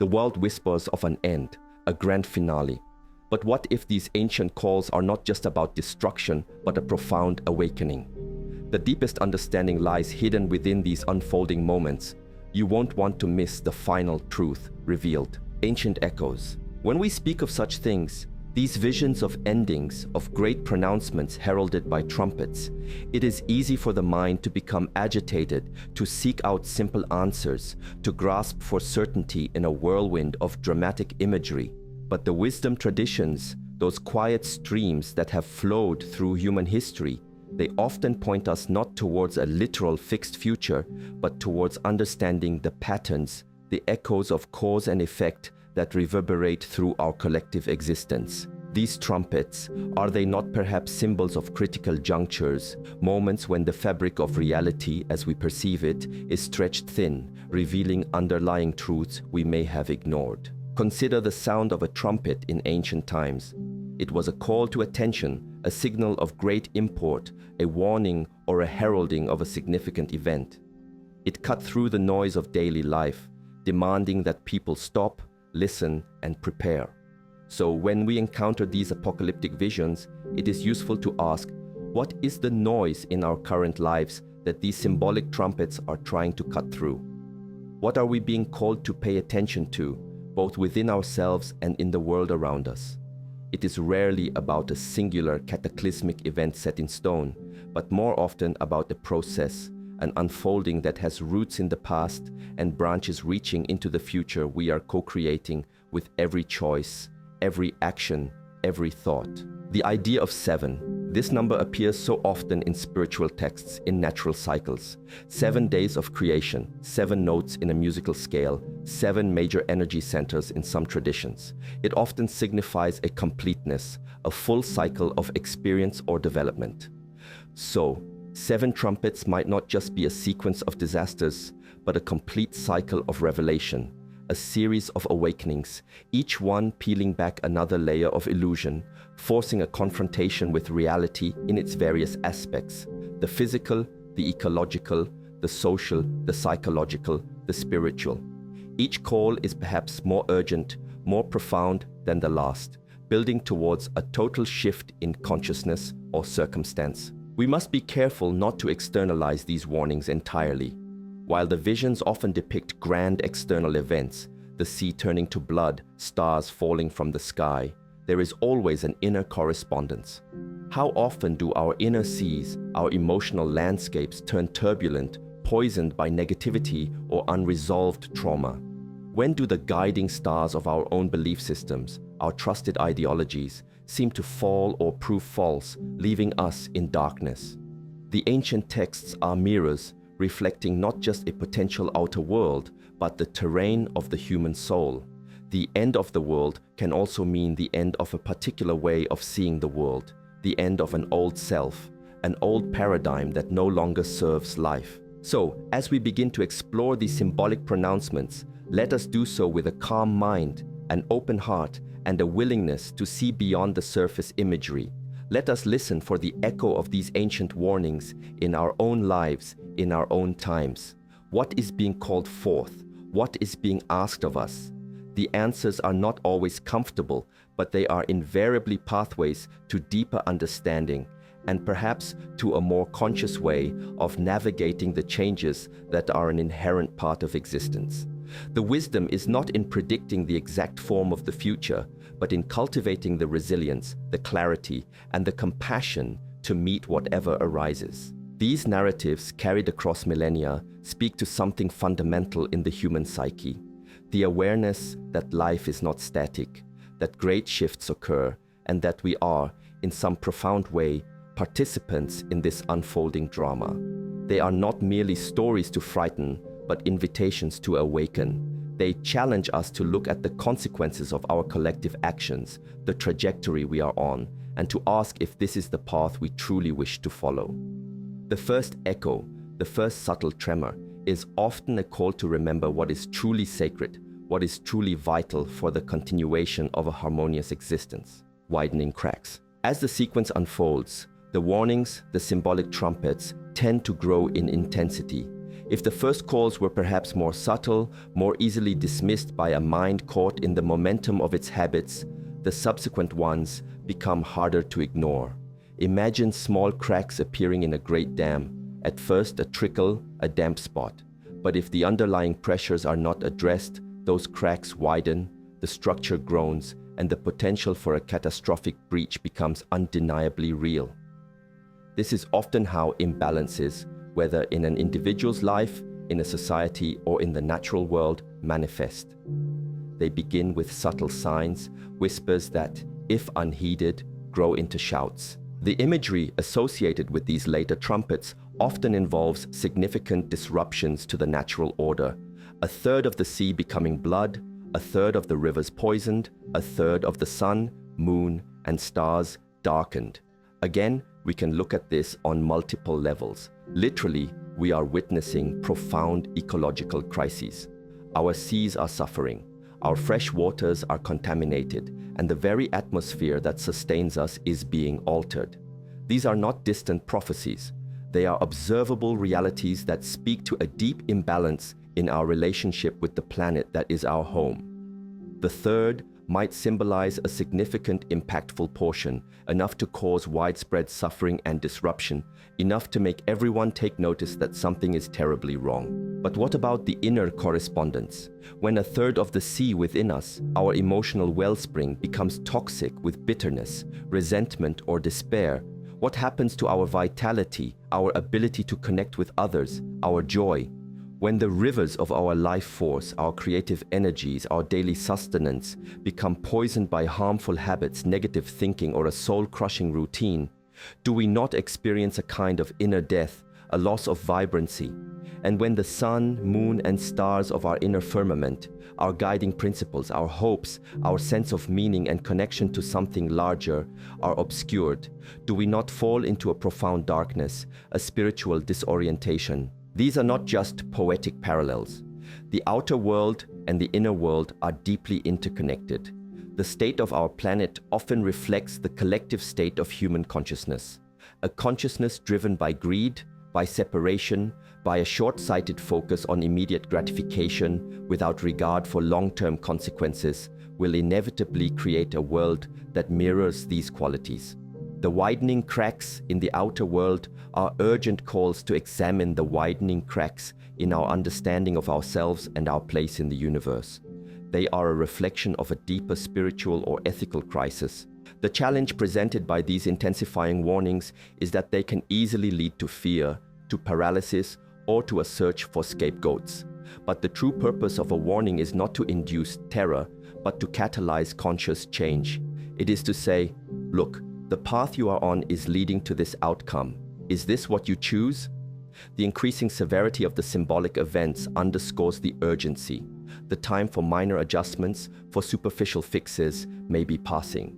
The world whispers of an end, a grand finale. But what if these ancient calls are not just about destruction, but a profound awakening? The deepest understanding lies hidden within these unfolding moments. You won't want to miss the final truth revealed. Ancient echoes. When we speak of such things, these visions of endings, of great pronouncements heralded by trumpets, it is easy for the mind to become agitated, to seek out simple answers, to grasp for certainty in a whirlwind of dramatic imagery. But the wisdom traditions, those quiet streams that have flowed through human history, they often point us not towards a literal fixed future, but towards understanding the patterns, the echoes of cause and effect that reverberate through our collective existence. These trumpets, are they not perhaps symbols of critical junctures, moments when the fabric of reality as we perceive it is stretched thin, revealing underlying truths we may have ignored? Consider the sound of a trumpet in ancient times. It was a call to attention, a signal of great import, a warning or a heralding of a significant event. It cut through the noise of daily life, demanding that people stop, listen, and prepare. So when we encounter these apocalyptic visions, it is useful to ask, what is the noise in our current lives that these symbolic trumpets are trying to cut through? What are we being called to pay attention to, both within ourselves and in the world around us? It is rarely about a singular cataclysmic event set in stone, but more often about a process, an unfolding that has roots in the past and branches reaching into the future we are co-creating with every choice, every action, every thought. The idea of 7. This number appears so often in spiritual texts, in natural cycles. 7 days of creation, 7 notes in a musical scale, 7 major energy centers in some traditions. It often signifies a completeness, a full cycle of experience or development. So, 7 trumpets might not just be a sequence of disasters, but a complete cycle of revelation, a series of awakenings, each one peeling back another layer of illusion, forcing a confrontation with reality in its various aspects: the physical, the ecological, the social, the psychological, the spiritual. Each call is perhaps more urgent, more profound than the last, building towards a total shift in consciousness or circumstance. We must be careful not to externalize these warnings entirely. While the visions often depict grand external events, the sea turning to blood, stars falling from the sky, there is always an inner correspondence. How often do our inner seas, our emotional landscapes turn turbulent, poisoned by negativity or unresolved trauma? When do the guiding stars of our own belief systems, our trusted ideologies, seem to fall or prove false, leaving us in darkness? The ancient texts are mirrors, reflecting not just a potential outer world, but the terrain of the human soul. The end of the world can also mean the end of a particular way of seeing the world, the end of an old self, an old paradigm that no longer serves life. So, as we begin to explore these symbolic pronouncements, let us do so with a calm mind, an open heart, and a willingness to see beyond the surface imagery. Let us listen for the echo of these ancient warnings in our own lives, in our own times. What is being called forth? What is being asked of us? The answers are not always comfortable, but they are invariably pathways to deeper understanding, and perhaps to a more conscious way of navigating the changes that are an inherent part of existence. The wisdom is not in predicting the exact form of the future, but in cultivating the resilience, the clarity, and the compassion to meet whatever arises. These narratives, carried across millennia, speak to something fundamental in the human psyche: the awareness that life is not static, that great shifts occur, and that we are, in some profound way, participants in this unfolding drama. They are not merely stories to frighten, but invitations to awaken. They challenge us to look at the consequences of our collective actions, the trajectory we are on, and to ask if this is the path we truly wish to follow. The first echo, the first subtle tremor, is often a call to remember what is truly sacred, what is truly vital for the continuation of a harmonious existence. Widening cracks. As the sequence unfolds, the warnings, the symbolic trumpets, tend to grow in intensity. If the first calls were perhaps more subtle, more easily dismissed by a mind caught in the momentum of its habits, the subsequent ones become harder to ignore. Imagine small cracks appearing in a great dam. At first a trickle, a damp spot. But if the underlying pressures are not addressed, those cracks widen, the structure groans, and the potential for a catastrophic breach becomes undeniably real. This is often how imbalances, whether in an individual's life, in a society, or in the natural world, manifest. They begin with subtle signs, whispers that, if unheeded, grow into shouts. The imagery associated with these later trumpets often involves significant disruptions to the natural order. A third of the sea becoming blood, a third of the rivers poisoned, a third of the sun, moon, and stars darkened. Again, we can look at this on multiple levels. Literally, we are witnessing profound ecological crises. Our seas are suffering, our fresh waters are contaminated, and the very atmosphere that sustains us is being altered. These are not distant prophecies. They are observable realities that speak to a deep imbalance in our relationship with the planet that is our home. The third might symbolize a significant, impactful portion, enough to cause widespread suffering and disruption, enough to make everyone take notice that something is terribly wrong. But what about the inner correspondence? When a third of the sea within us, our emotional wellspring, becomes toxic with bitterness, resentment, or despair, what happens to our vitality, our ability to connect with others, our joy? When the rivers of our life force, our creative energies, our daily sustenance become poisoned by harmful habits, negative thinking, or a soul-crushing routine, do we not experience a kind of inner death, a loss of vibrancy? And when the sun, moon, and stars of our inner firmament, our guiding principles, our hopes, our sense of meaning and connection to something larger, are obscured, do we not fall into a profound darkness, a spiritual disorientation? These are not just poetic parallels. The outer world and the inner world are deeply interconnected. The state of our planet often reflects the collective state of human consciousness. A consciousness driven by greed, by separation, by a short-sighted focus on immediate gratification without regard for long-term consequences will inevitably create a world that mirrors these qualities. The widening cracks in the outer world are urgent calls to examine the widening cracks in our understanding of ourselves and our place in the universe. They are a reflection of a deeper spiritual or ethical crisis. The challenge presented by these intensifying warnings is that they can easily lead to fear, to paralysis, or to a search for scapegoats. But the true purpose of a warning is not to induce terror, but to catalyze conscious change. It is to say, look, the path you are on is leading to this outcome. Is this what you choose? The increasing severity of the symbolic events underscores the urgency. The time for minor adjustments, for superficial fixes, may be passing.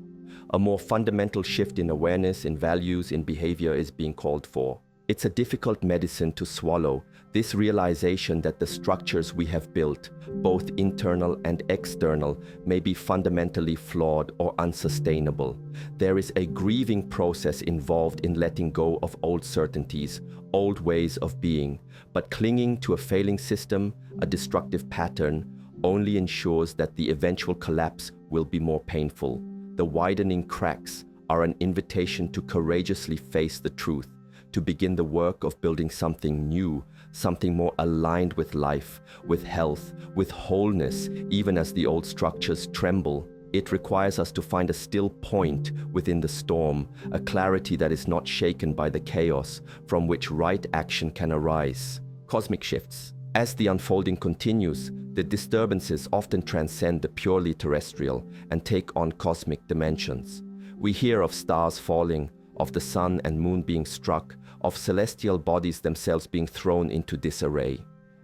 A more fundamental shift in awareness, in values, in behavior is being called for. It's a difficult medicine to swallow, this realization that the structures we have built, both internal and external, may be fundamentally flawed or unsustainable. There is a grieving process involved in letting go of old certainties, old ways of being, but clinging to a failing system, a destructive pattern, only ensures that the eventual collapse will be more painful. The widening cracks are an invitation to courageously face the truth, to begin the work of building something new, something more aligned with life, with health, with wholeness, even as the old structures tremble. It requires us to find a still point within the storm, a clarity that is not shaken by the chaos, from which right action can arise. Cosmic shifts. As the unfolding continues, the disturbances often transcend the purely terrestrial and take on cosmic dimensions. We hear of stars falling, of the sun and moon being struck, of celestial bodies themselves being thrown into disarray.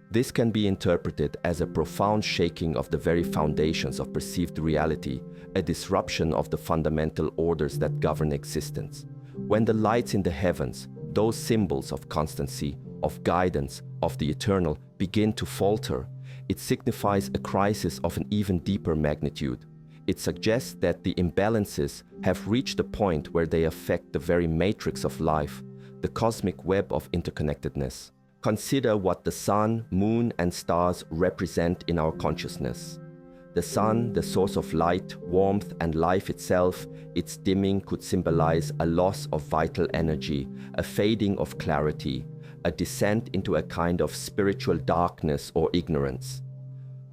This can be interpreted as a profound shaking of the very foundations of perceived reality, a disruption of the fundamental orders that govern existence. When the lights in the heavens, those symbols of constancy, of guidance, of the eternal, begin to falter, it signifies a crisis of an even deeper magnitude. It suggests that the imbalances have reached a point where they affect the very matrix of life, the cosmic web of interconnectedness. Consider what the sun, moon, and stars represent in our consciousness. The sun, the source of light, warmth, and life itself, its dimming could symbolize a loss of vital energy, a fading of clarity, a descent into a kind of spiritual darkness or ignorance.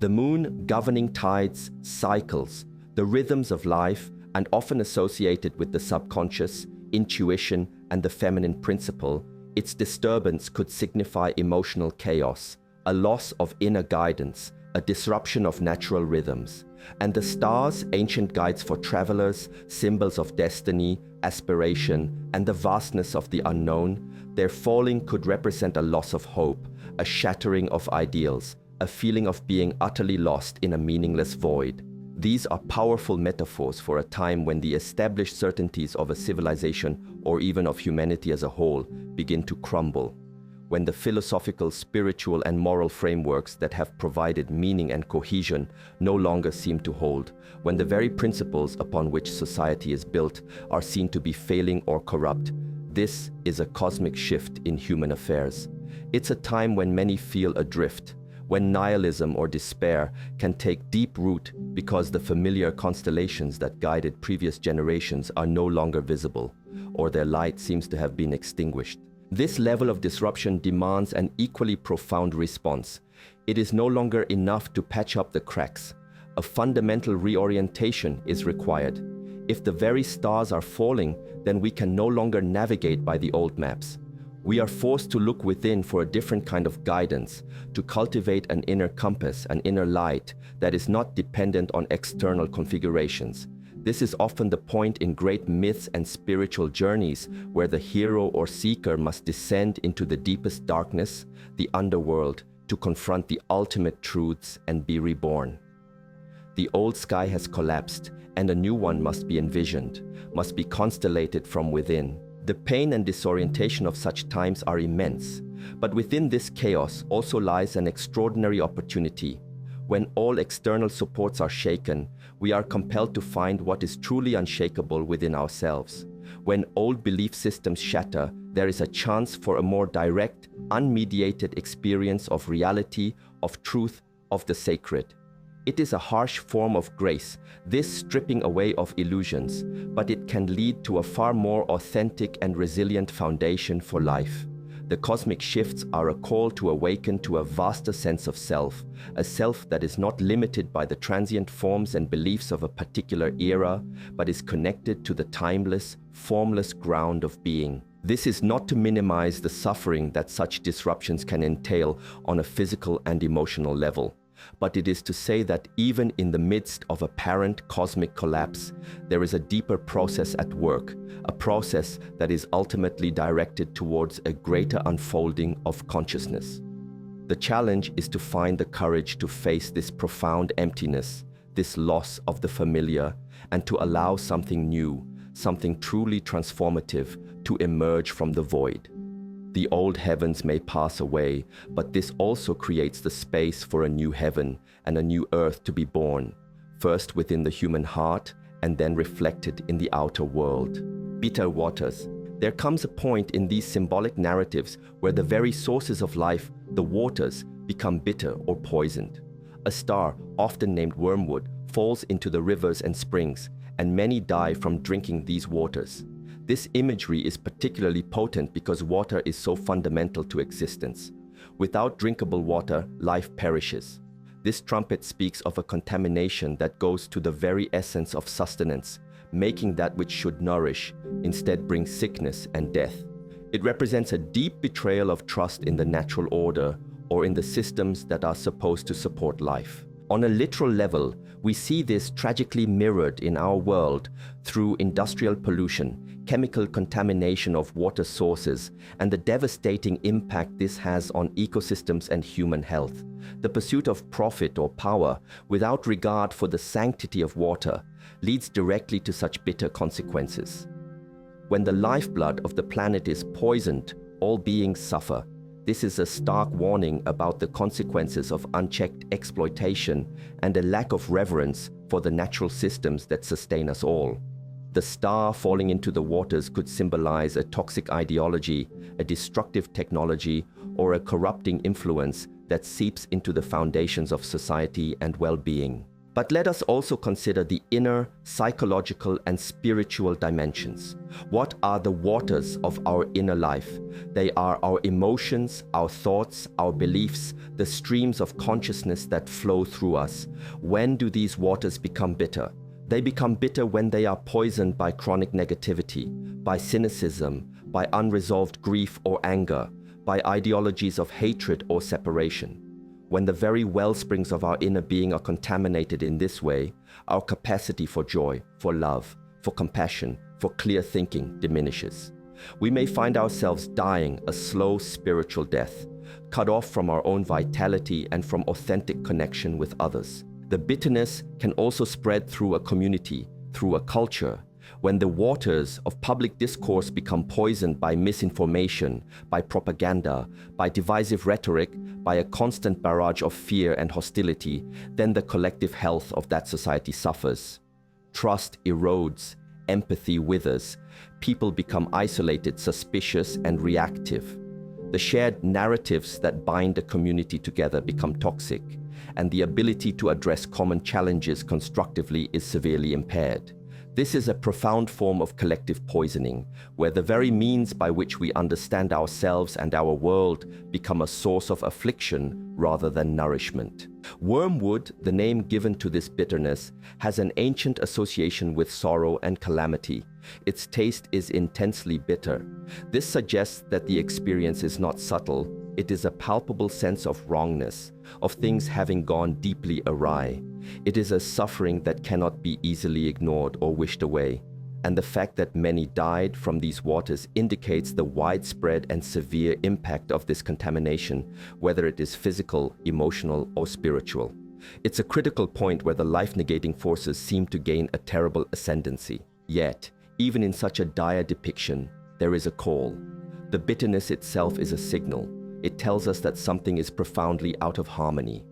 The moon governing tides, cycles, the rhythms of life, and often associated with the subconscious, intuition, and the feminine principle, its disturbance could signify emotional chaos, a loss of inner guidance, a disruption of natural rhythms. And the stars, ancient guides for travelers, symbols of destiny, aspiration, and the vastness of the unknown, their falling could represent a loss of hope, a shattering of ideals, a feeling of being utterly lost in a meaningless void. These are powerful metaphors for a time when the established certainties of a civilization or even of humanity as a whole begin to crumble, when the philosophical, spiritual, and moral frameworks that have provided meaning and cohesion no longer seem to hold, when the very principles upon which society is built are seen to be failing or corrupt. This is a cosmic shift in human affairs. It's a time when many feel adrift, when nihilism or despair can take deep root because the familiar constellations that guided previous generations are no longer visible, or their light seems to have been extinguished. This level of disruption demands an equally profound response. It is no longer enough to patch up the cracks. A fundamental reorientation is required. If the very stars are falling, then we can no longer navigate by the old maps. We are forced to look within for a different kind of guidance, to cultivate an inner compass, an inner light that is not dependent on external configurations. This is often the point in great myths and spiritual journeys where the hero or seeker must descend into the deepest darkness, the underworld, to confront the ultimate truths and be reborn. The old sky has collapsed, and a new one must be envisioned, must be constellated from within. The pain and disorientation of such times are immense, but within this chaos also lies an extraordinary opportunity. When all external supports are shaken, we are compelled to find what is truly unshakable within ourselves. When old belief systems shatter, there is a chance for a more direct, unmediated experience of reality, of truth, of the sacred. It is a harsh form of grace, this stripping away of illusions, but it can lead to a far more authentic and resilient foundation for life. The cosmic shifts are a call to awaken to a vaster sense of self, a self that is not limited by the transient forms and beliefs of a particular era, but is connected to the timeless, formless ground of being. This is not to minimize the suffering that such disruptions can entail on a physical and emotional level, but it is to say that even in the midst of apparent cosmic collapse, there is a deeper process at work, a process that is ultimately directed towards a greater unfolding of consciousness. The challenge is to find the courage to face this profound emptiness, this loss of the familiar, and to allow something new, something truly transformative, to emerge from the void. The old heavens may pass away, but this also creates the space for a new heaven and a new earth to be born, first within the human heart and then reflected in the outer world. Bitter waters. There comes a point in these symbolic narratives where the very sources of life, the waters, become bitter or poisoned. A star, often named wormwood, falls into the rivers and springs, and many die from drinking these waters. This imagery is particularly potent because water is so fundamental to existence. Without drinkable water, life perishes. This trumpet speaks of a contamination that goes to the very essence of sustenance, making that which should nourish instead bring sickness and death. It represents a deep betrayal of trust in the natural order or in the systems that are supposed to support life. On a literal level, we see this tragically mirrored in our world through industrial pollution, chemical contamination of water sources, and the devastating impact this has on ecosystems and human health. The pursuit of profit or power, without regard for the sanctity of water, leads directly to such bitter consequences. When the lifeblood of the planet is poisoned, all beings suffer. This is a stark warning about the consequences of unchecked exploitation and a lack of reverence for the natural systems that sustain us all. The star falling into the waters could symbolize a toxic ideology, a destructive technology, or a corrupting influence that seeps into the foundations of society and well-being. But let us also consider the inner, psychological, and spiritual dimensions. What are the waters of our inner life? They are our emotions, our thoughts, our beliefs, the streams of consciousness that flow through us. When do these waters become bitter? They become bitter when they are poisoned by chronic negativity, by cynicism, by unresolved grief or anger, by ideologies of hatred or separation. When the very wellsprings of our inner being are contaminated in this way, our capacity for joy, for love, for compassion, for clear thinking diminishes. We may find ourselves dying a slow spiritual death, cut off from our own vitality and from authentic connection with others. The bitterness can also spread through a community, through a culture. When the waters of public discourse become poisoned by misinformation, by propaganda, by divisive rhetoric, by a constant barrage of fear and hostility, then the collective health of that society suffers. Trust erodes, empathy withers, people become isolated, suspicious, and reactive. The shared narratives that bind a community together become toxic, and the ability to address common challenges constructively is severely impaired. This is a profound form of collective poisoning, where the very means by which we understand ourselves and our world become a source of affliction rather than nourishment. Wormwood, the name given to this bitterness, has an ancient association with sorrow and calamity. Its taste is intensely bitter. This suggests that the experience is not subtle. It is a palpable sense of wrongness, of things having gone deeply awry. It is a suffering that cannot be easily ignored or wished away, and the fact that many died from these waters indicates the widespread and severe impact of this contamination, whether it is physical, emotional, or spiritual. It's a critical point where the life-negating forces seem to gain a terrible ascendancy. Yet, even in such a dire depiction, there is a call. The bitterness itself is a signal. It tells us that something is profoundly out of harmony.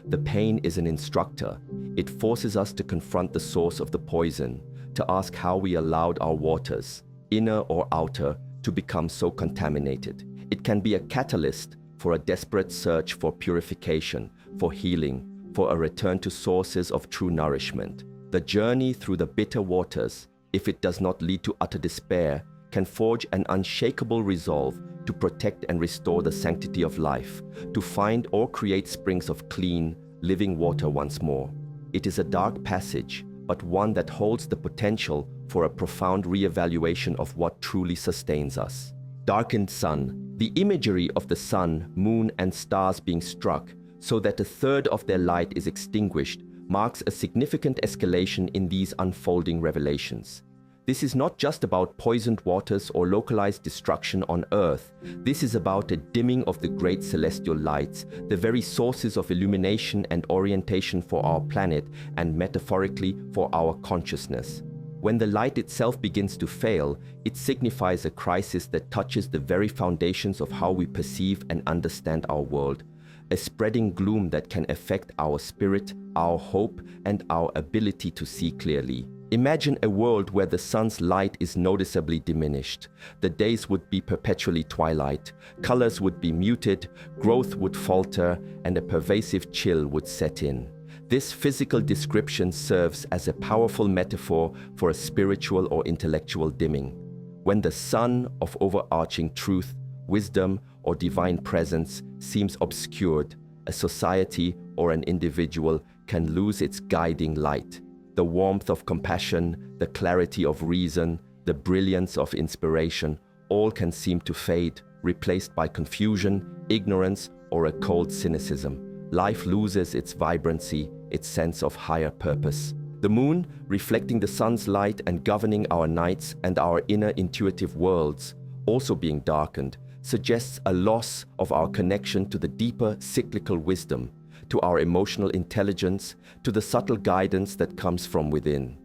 The pain is an instructor. It forces us to confront the source of the poison, to ask how we allowed our waters, inner or outer, to become so contaminated. It can be a catalyst for a desperate search for purification, for healing, for a return to sources of true nourishment. The journey through the bitter waters, if it does not lead to utter despair, can forge an unshakable resolve to protect and restore the sanctity of life, to find or create springs of clean, living water once more. It is a dark passage, but one that holds the potential for a profound re-evaluation of what truly sustains us. Darkened sun. The imagery of the sun, moon, and stars being struck so that a third of their light is extinguished marks a significant escalation in these unfolding revelations. This is not just about poisoned waters or localized destruction on Earth. This is about a dimming of the great celestial lights, the very sources of illumination and orientation for our planet and metaphorically for our consciousness. When the light itself begins to fail, it signifies a crisis that touches the very foundations of how we perceive and understand our world, a spreading gloom that can affect our spirit, our hope, and our ability to see clearly. Imagine a world where the sun's light is noticeably diminished. The days would be perpetually twilight, colors would be muted, growth would falter, and a pervasive chill would set in. This physical description serves as a powerful metaphor for a spiritual or intellectual dimming. When the sun of overarching truth, wisdom, or divine presence seems obscured, a society or an individual can lose its guiding light. The warmth of compassion, the clarity of reason, the brilliance of inspiration, all can seem to fade, replaced by confusion, ignorance, or a cold cynicism. Life loses its vibrancy, its sense of higher purpose. The moon, reflecting the sun's light and governing our nights and our inner intuitive worlds, also being darkened, suggests a loss of our connection to the deeper cyclical wisdom, to our emotional intelligence, to the subtle guidance that comes from within.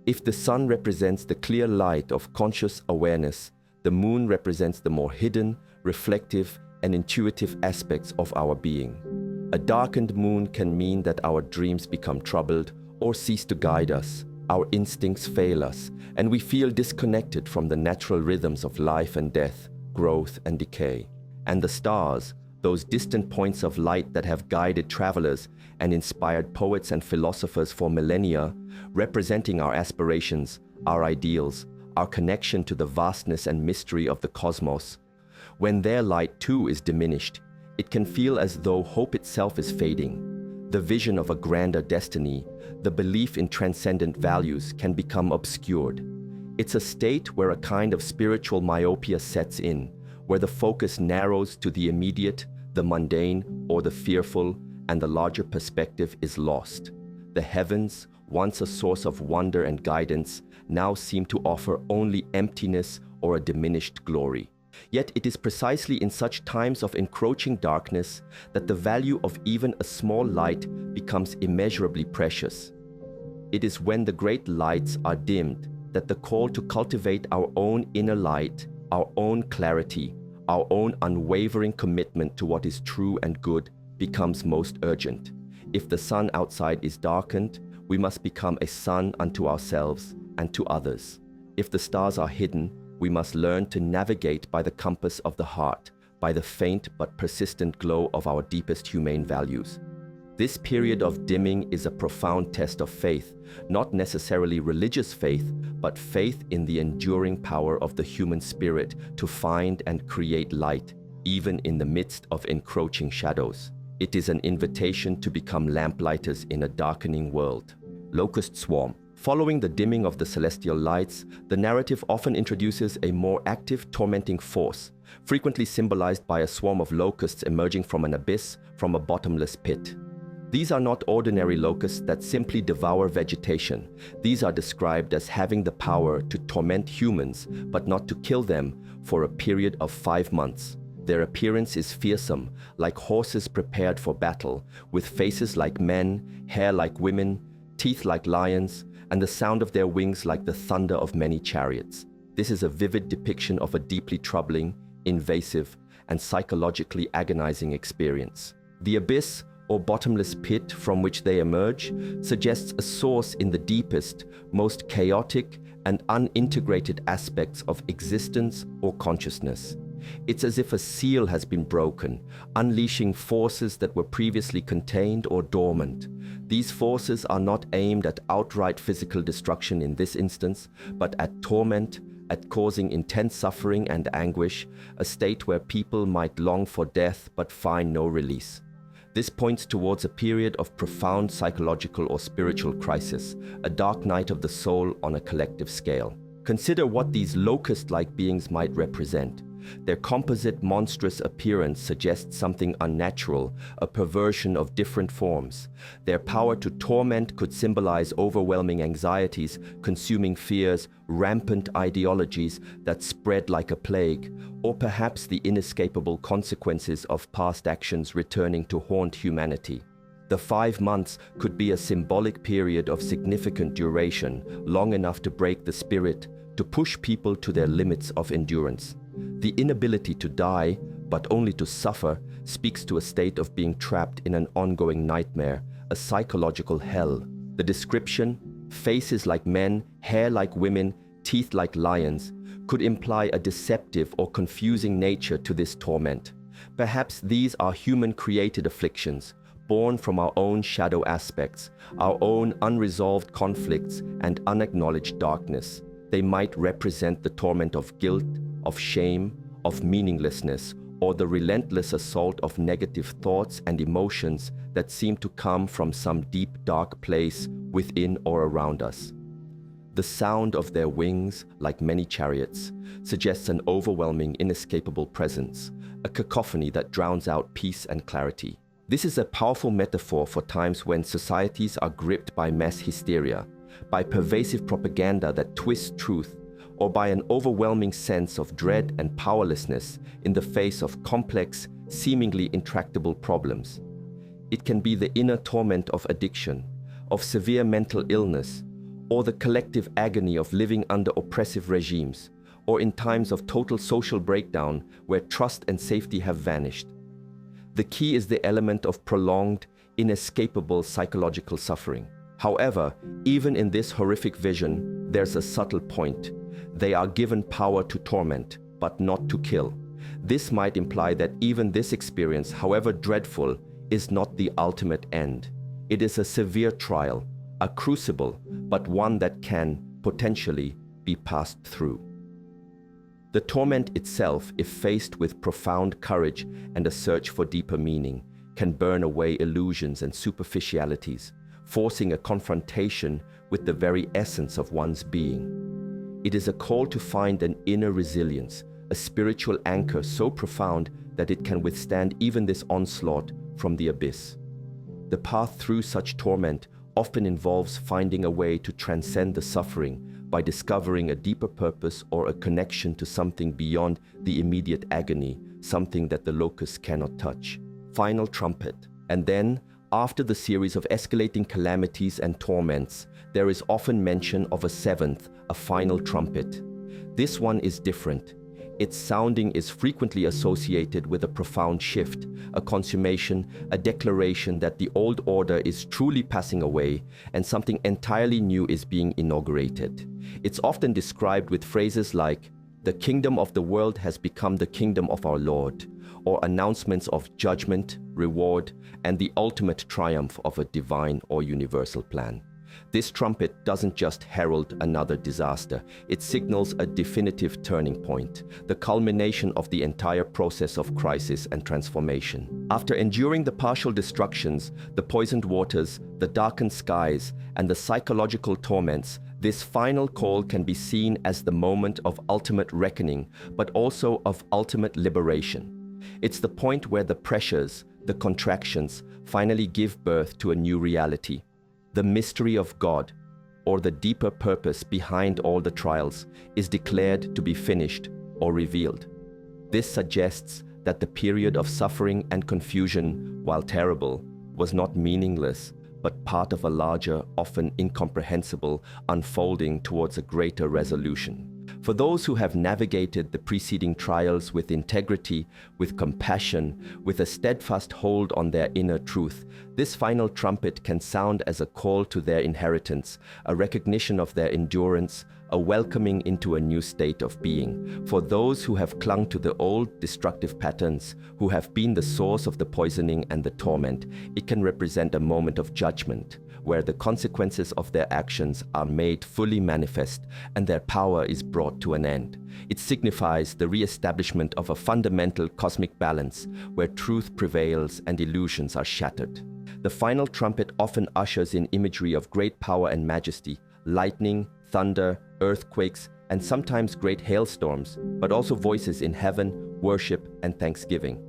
If the sun represents the clear light of conscious awareness, the moon represents the more hidden, reflective, and intuitive aspects of our being. A darkened moon can mean that our dreams become troubled or cease to guide us. Our instincts fail us, and we feel disconnected from the natural rhythms of life and death, growth and decay. And the stars, those distant points of light that have guided travelers and inspired poets and philosophers for millennia, representing our aspirations, our ideals, our connection to the vastness and mystery of the cosmos. When their light too is diminished, it can feel as though hope itself is fading. The vision of a grander destiny, the belief in transcendent values can become obscured. It's a state where a kind of spiritual myopia sets in, where the focus narrows to the immediate, the mundane, or the fearful, and the larger perspective is lost. The heavens, once a source of wonder and guidance, now seem to offer only emptiness or a diminished glory. Yet it is precisely in such times of encroaching darkness that the value of even a small light becomes immeasurably precious. It is when the great lights are dimmed that the call to cultivate our own inner light, our own clarity, our own unwavering commitment to what is true and good becomes most urgent. If the sun outside is darkened, we must become a sun unto ourselves and to others. If the stars are hidden, we must learn to navigate by the compass of the heart, by the faint but persistent glow of our deepest humane values. This period of dimming is a profound test of faith, not necessarily religious faith, but faith in the enduring power of the human spirit to find and create light, even in the midst of encroaching shadows. It is an invitation to become lamplighters in a darkening world. Locust swarm. Following the dimming of the celestial lights, the narrative often introduces a more active, tormenting force, frequently symbolized by a swarm of locusts emerging from an abyss, from a bottomless pit. These are not ordinary locusts that simply devour vegetation. These are described as having the power to torment humans, but not to kill them, for a period of 5 months. Their appearance is fearsome, like horses prepared for battle, with faces like men, hair like women, teeth like lions, and the sound of their wings like the thunder of many chariots. This is a vivid depiction of a deeply troubling, invasive, and psychologically agonizing experience. The abyss, or bottomless pit from which they emerge, suggests a source in the deepest, most chaotic, and unintegrated aspects of existence or consciousness. It's as if a seal has been broken, unleashing forces that were previously contained or dormant. These forces are not aimed at outright physical destruction in this instance, but at torment, at causing intense suffering and anguish, a state where people might long for death but find no release. This points towards a period of profound psychological or spiritual crisis, a dark night of the soul on a collective scale. Consider what these locust-like beings might represent. Their composite, monstrous appearance suggests something unnatural, a perversion of different forms. Their power to torment could symbolize overwhelming anxieties, consuming fears, rampant ideologies that spread like a plague, or perhaps the inescapable consequences of past actions returning to haunt humanity. The 5 months could be a symbolic period of significant duration, long enough to break the spirit, to push people to their limits of endurance. The inability to die, but only to suffer, speaks to a state of being trapped in an ongoing nightmare, a psychological hell. The description, faces like men, hair like women, teeth like lions, could imply a deceptive or confusing nature to this torment. Perhaps these are human-created afflictions, born from our own shadow aspects, our own unresolved conflicts and unacknowledged darkness. They might represent the torment of guilt, of shame, of meaninglessness, or the relentless assault of negative thoughts and emotions that seem to come from some deep, dark place within or around us. The sound of their wings, like many chariots, suggests an overwhelming, inescapable presence, a cacophony that drowns out peace and clarity. This is a powerful metaphor for times when societies are gripped by mass hysteria, by pervasive propaganda that twists truth, or by an overwhelming sense of dread and powerlessness in the face of complex, seemingly intractable problems. It can be the inner torment of addiction, of severe mental illness, or the collective agony of living under oppressive regimes, or in times of total social breakdown where trust and safety have vanished. The key is the element of prolonged, inescapable psychological suffering. However, even in this horrific vision, there's a subtle point. They are given power to torment, but not to kill. This might imply that even this experience, however dreadful, is not the ultimate end. It is a severe trial, a crucible, but one that can, potentially, be passed through. The torment itself, if faced with profound courage and a search for deeper meaning, can burn away illusions and superficialities, forcing a confrontation with the very essence of one's being. It is a call to find an inner resilience, a spiritual anchor so profound that it can withstand even this onslaught from the abyss. The path through such torment often involves finding a way to transcend the suffering by discovering a deeper purpose or a connection to something beyond the immediate agony, something that the locust cannot touch. Final trumpet. And then, after the series of escalating calamities and torments, there is often mention of a seventh, a final trumpet. This one is different. Its sounding is frequently associated with a profound shift, a consummation, a declaration that the old order is truly passing away and something entirely new is being inaugurated. It's often described with phrases like, "The kingdom of the world has become the kingdom of our Lord," or announcements of judgment, reward, and the ultimate triumph of a divine or universal plan. This trumpet doesn't just herald another disaster, it signals a definitive turning point, the culmination of the entire process of crisis and transformation. After enduring the partial destructions, the poisoned waters, the darkened skies, and the psychological torments, this final call can be seen as the moment of ultimate reckoning, but also of ultimate liberation. It's the point where the pressures, the contractions, finally give birth to a new reality. The mystery of God, or the deeper purpose behind all the trials, is declared to be finished or revealed. This suggests that the period of suffering and confusion, while terrible, was not meaningless, but part of a larger, often incomprehensible, unfolding towards a greater resolution. For those who have navigated the preceding trials with integrity, with compassion, with a steadfast hold on their inner truth, this final trumpet can sound as a call to their inheritance, a recognition of their endurance, a welcoming into a new state of being. For those who have clung to the old destructive patterns, who have been the source of the poisoning and the torment, it can represent a moment of judgment, where the consequences of their actions are made fully manifest and their power is brought to an end. It signifies the re-establishment of a fundamental cosmic balance, where truth prevails and illusions are shattered. The final trumpet often ushers in imagery of great power and majesty, lightning, thunder, earthquakes, and sometimes great hailstorms, but also voices in heaven, worship, and thanksgiving.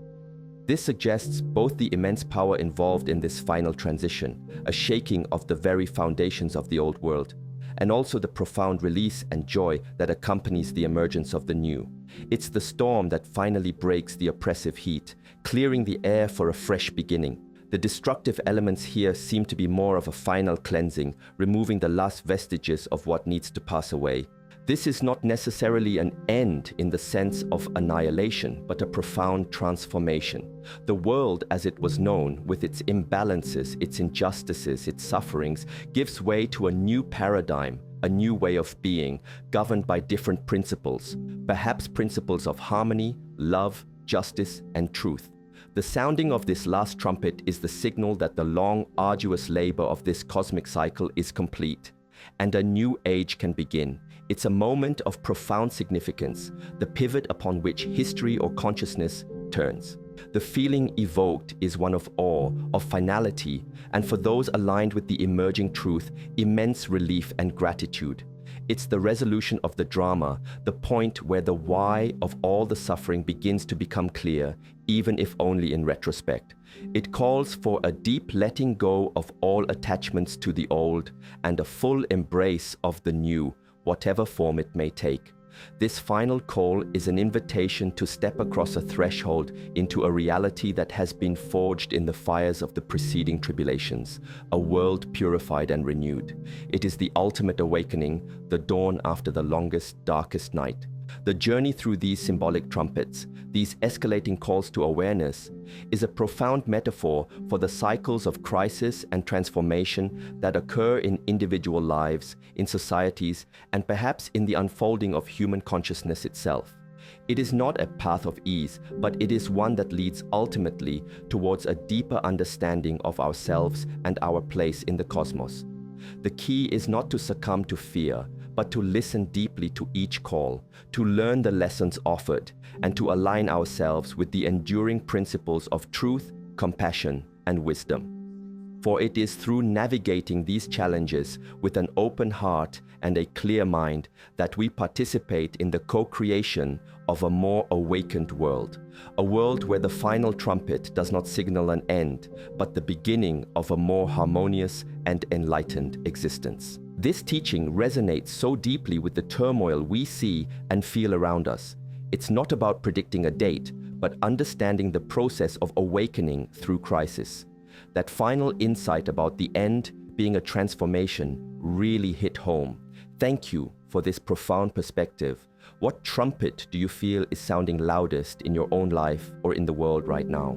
This suggests both the immense power involved in this final transition, a shaking of the very foundations of the old world, and also the profound release and joy that accompanies the emergence of the new. It's the storm that finally breaks the oppressive heat, clearing the air for a fresh beginning. The destructive elements here seem to be more of a final cleansing, removing the last vestiges of what needs to pass away. This is not necessarily an end in the sense of annihilation, but a profound transformation. The world as it was known, with its imbalances, its injustices, its sufferings, gives way to a new paradigm, a new way of being, governed by different principles, perhaps principles of harmony, love, justice, and truth. The sounding of this last trumpet is the signal that the long, arduous labor of this cosmic cycle is complete, and a new age can begin. It's a moment of profound significance, the pivot upon which history or consciousness turns. The feeling evoked is one of awe, of finality, and for those aligned with the emerging truth, immense relief and gratitude. It's the resolution of the drama, the point where the why of all the suffering begins to become clear, even if only in retrospect. It calls for a deep letting go of all attachments to the old and a full embrace of the new, whatever form it may take. This final call is an invitation to step across a threshold into a reality that has been forged in the fires of the preceding tribulations, a world purified and renewed. It is the ultimate awakening, the dawn after the longest, darkest night. The journey through these symbolic trumpets, these escalating calls to awareness, is a profound metaphor for the cycles of crisis and transformation that occur in individual lives, in societies, and perhaps in the unfolding of human consciousness itself. It is not a path of ease, but it is one that leads ultimately towards a deeper understanding of ourselves and our place in the cosmos. The key is not to succumb to fear, but to listen deeply to each call, to learn the lessons offered, and to align ourselves with the enduring principles of truth, compassion, and wisdom. For it is through navigating these challenges with an open heart and a clear mind that we participate in the co-creation of a more awakened world, a world where the final trumpet does not signal an end, but the beginning of a more harmonious and enlightened existence. This teaching resonates so deeply with the turmoil we see and feel around us. It's not about predicting a date, but understanding the process of awakening through crisis. That final insight about the end being a transformation really hit home. Thank you for this profound perspective. What trumpet do you feel is sounding loudest in your own life or in the world right now?